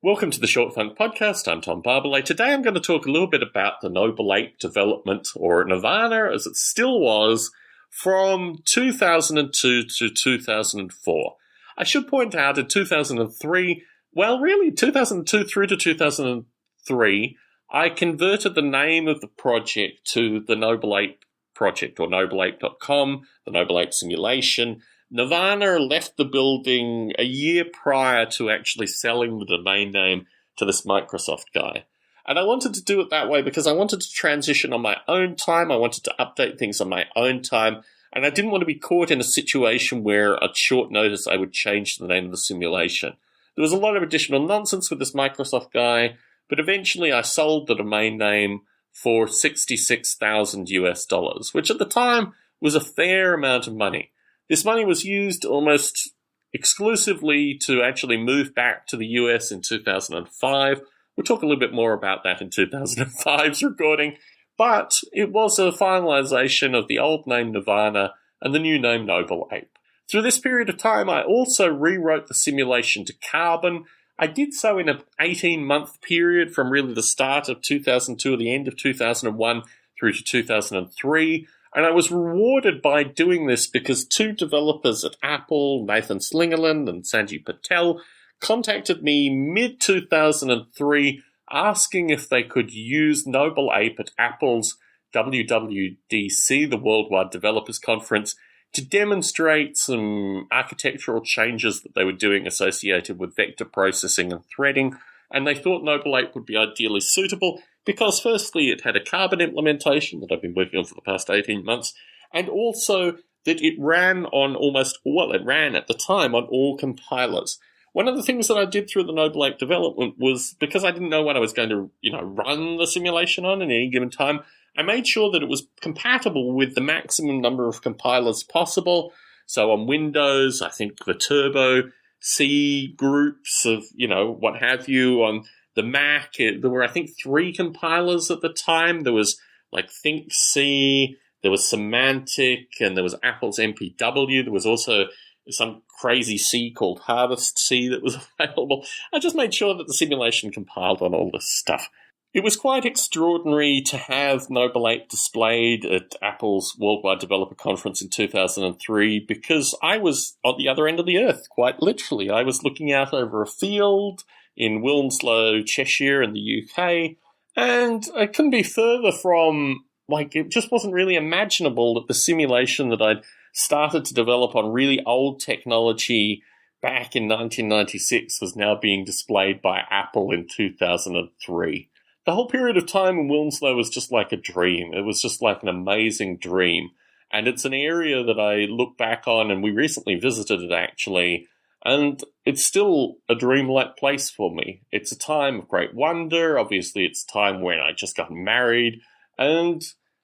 Welcome to the Short Funk Podcast. I'm Tom Barbalet. Today I'm going to talk a little bit about the Noble Ape development, or Nervana as it still was, from 2002 to 2004. I should point out in 2003, 2002 through to 2003, I converted the name of the project to the Noble Ape Project, or nobleape.com, the Noble Ape Simulation. Nervana left the building a year prior to actually selling the domain name to this Microsoft guy. And I wanted to do it that way because I wanted to transition on my own time. I wanted to update things on my own time. And I didn't want to be caught in a situation where at short notice I would change the name of the simulation. There was a lot of additional nonsense with this Microsoft guy, but eventually I sold the domain name for $66,000 US, which at the time was a fair amount of money. This money was used almost exclusively to actually move back to the US in 2005. We'll talk a little bit more about that in 2005's recording, but it was a finalization of the old name Nervana and the new name Noble Ape. Through this period of time, I also rewrote the simulation to Carbon. I did so in an 18-month period from really the start of 2002 or the end of 2001 through to 2003. And I was rewarded by doing this because two developers at Apple, Nathan Slingerland and Sanjay Patel, contacted me mid-2003 asking if they could use Noble Ape at Apple's WWDC, the Worldwide Developers Conference, to demonstrate some architectural changes that they were doing associated with vector processing and threading. And they thought Noble Ape would be ideally suitable because, firstly, it had a Carbon implementation that I've been working on for the past 18 months, and also that it ran at the time on all compilers. One of the things that I did through the Noble Ape development was, because I didn't know what I was going to, run the simulation on at any given time, I made sure that it was compatible with the maximum number of compilers possible. So on Windows, I think the Turbo C groups of, what have you. On the Mac, there were, I think, 3 compilers at the time. There was, ThinkC, there was Semantic, and there was Apple's MPW. There was also some crazy C called Harvest C that was available. I just made sure that the simulation compiled on all this stuff. It was quite extraordinary to have Noble Ape displayed at Apple's Worldwide Developer Conference in 2003 because I was on the other end of the earth, quite literally. I was looking out over a field in Wilmslow, Cheshire in the UK, and I couldn't be further from, it just wasn't really imaginable that the simulation that I'd started to develop on really old technology back in 1996 was now being displayed by Apple in 2003. The whole period of time in Wilmslow was just like a dream. It was just like an amazing dream. And it's an area that I look back on, and we recently visited it actually, and it's still a dreamlike place for me. It's a time of great wonder. Obviously, it's a time when I just got married. And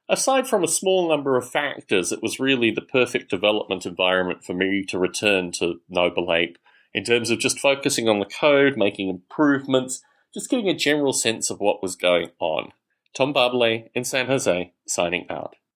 aside from a small number of factors, it was really the perfect development environment for me to return to Noble Ape in terms of just focusing on the code, making improvements, just getting a general sense of what was going on. Tom Barbalet in San Jose, signing out.